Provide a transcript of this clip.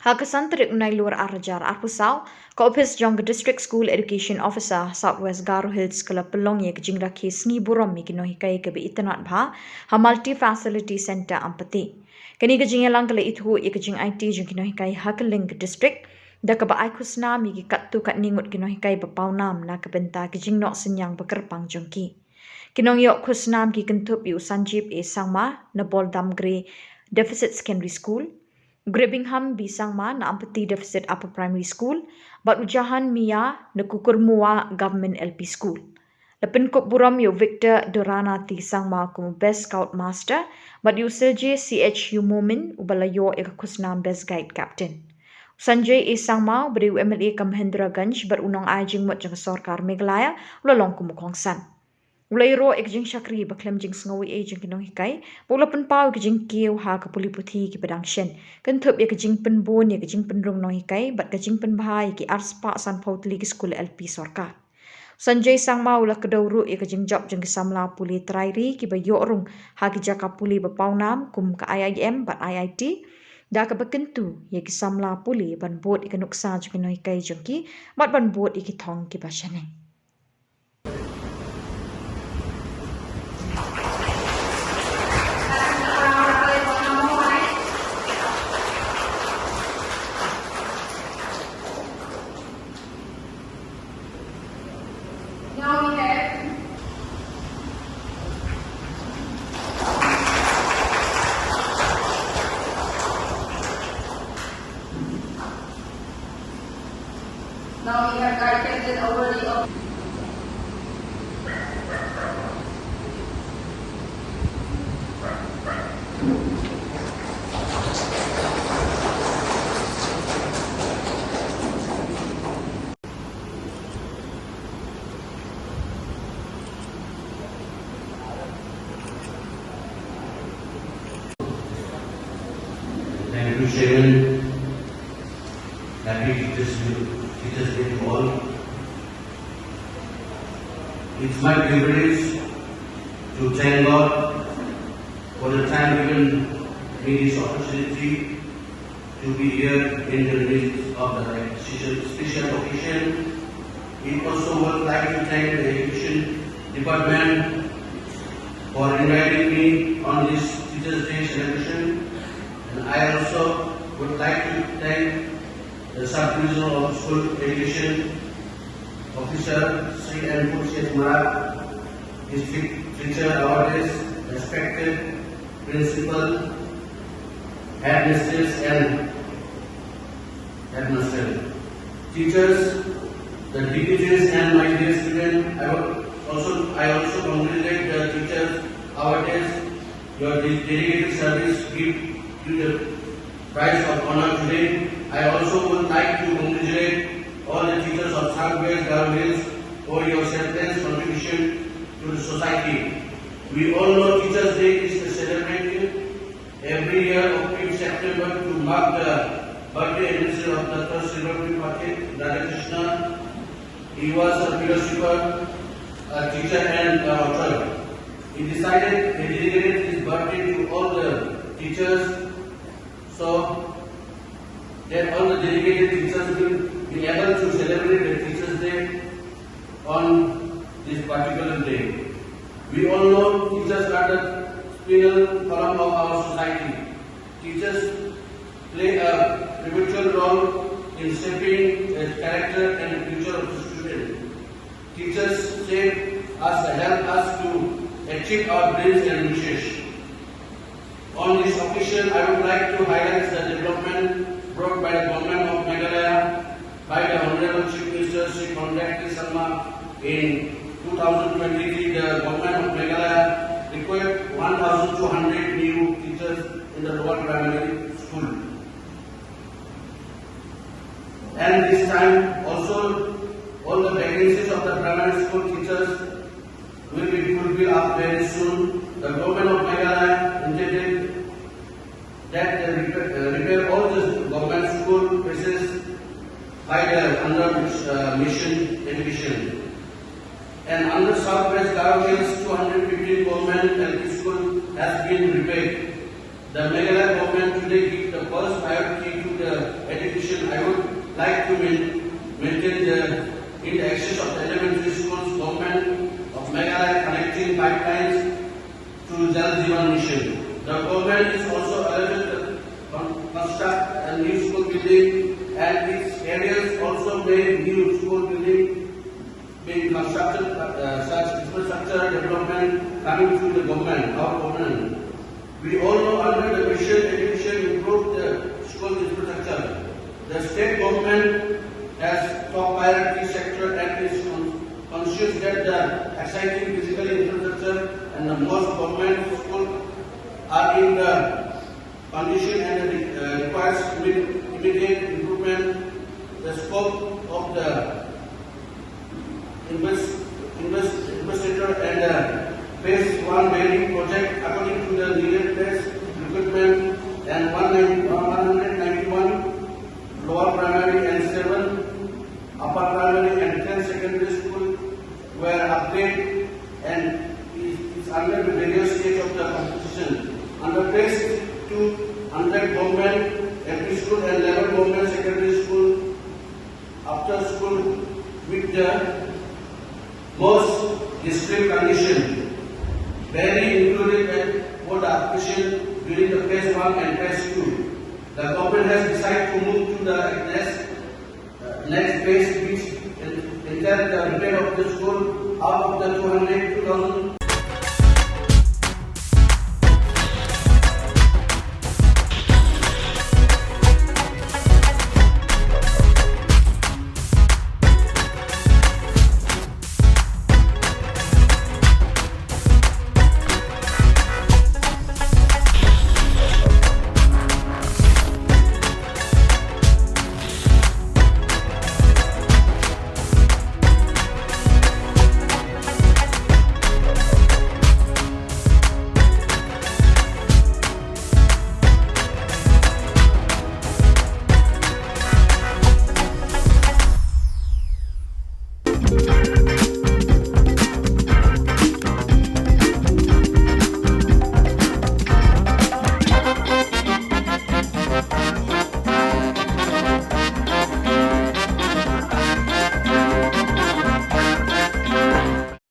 Hakasan tarik Nailur Arajar Arpusau, Ophis jong District School Education Officer, South West Garo Hills kala pynlong ye jingrakhe sngiburom mi Nonghikai ke itynnad bha, ha multi facility center Ampati. Kani jingïalang kala ithuh ye jingaiti jong Nonghikai ha kylleng distrik, da kaba khusnam mi katto katne ngut Nonghikai ba Pawnam na kabenta jingnok senyang bekerpang jongki. Kinongyok khusnam ki kentup yu Sanjib A na Boldamgre Deficit Secondary School, Grebingham B na Ampati Deficit UP School, but Jahan Miah na Kukurmua Government LP School. La Pynkup Burom yu Victor Dorana T como Best Scout Master, but yu Silje Ch ubalayo khusnam Best Guide Captain. Sanjib A beri MLA Kamhendraganj unong ajing mot jang Sarkar Meghalaya ulalong kumukongsan. Ulay ro jing syakri baklem jing sngawi jing Nonghikai, bola penpau jing kieu ha ka puli puthi ki pedang shen. Kentup jing penbon jing penrung Nonghikai, bat jing penbahai ki arspa san pautli ki school LP Sarkar. Sanjay ula kedauru jing job jing samla puli trairi ki bayorung ha ki jaka puli Pawnam kum ka IIM bat IIT. Da ka bekentu ki samla puli ban bot nuksa jing Nonghikai jing ki, bat ban bot ki thong ki basyane. Now we have dissected already of Thank you, Chairman. Happy Teachers Day to all. It's my privilege to thank God for the time given me this opportunity to be here in the midst of the special occasion. We also would like to thank the Education Department for inviting me on this Teachers Day celebration. And I also would like to thank the Sub-Division of School Education Officer Sri Ampati Deficit District Teacher Awards, respected Principal, Headmistress and Headmaster, Teachers, the dignitaries and my dear students. I also congratulate the Teachers Awards. Your dedicated service gives you the prize of honor today. I also would like to congratulate all the teachers of South West Garo Hills for your selfless contribution to the society. We all know Teachers Day is celebrated every year of 5th September to mark the birthday anniversary of the first Silje Ch. He was a philosopher, a teacher and an author. He decided to dedicate his birthday to all the teachers, so that all the dedicated teachers will be able to celebrate the Teachers Day on this particular day. We all know teachers are the spinal column of our society. Teachers play a pivotal role in shaping the character and future of the student. Teachers shape us and help us to achieve our dreams and wishes. On this occasion, I would like to highlight the development brought by the Government of Meghalaya by the Honorable Chief Minister Sri Nonghikai in 2023. The Government of Meghalaya required 1,200 new teachers in the lower primary school. And this time also all the vacancies of the primary school teachers will be fulfilled up very soon. The Government of Meghalaya intended that repair all the government school places by the under mission education. And under South West Garo Hills, 215 government LP school has been repaired. The Meghalaya government today gives the first priority to the like to maintain in the access of the elementary schools, government of Meghalaya connecting pipelines to Jal Jeevan Mission. The government is also eligible to construct a new school building, and its areas also made new school building being constructed, such infrastructure development coming through the government, our government. We all know under the mission education improved the school infrastructure. The state government has top priority sector and is conscious that the exciting physical infrastructure and the most government schools are in the condition and requires immediate improvement. The scope of the investigator and phase 1 building project according to the needed place, equipment and 191 lower primary and 7 upper primary and 10 secondary school were upgraded and is under the various stage of the competition. Under phase 2, 100 government LP school and 11 government secondary school after school with the most district condition. Very included at board application during the phase 1 and phase 2. The government has decided to move to the next phase, which entails the repair of the school out of the 202,000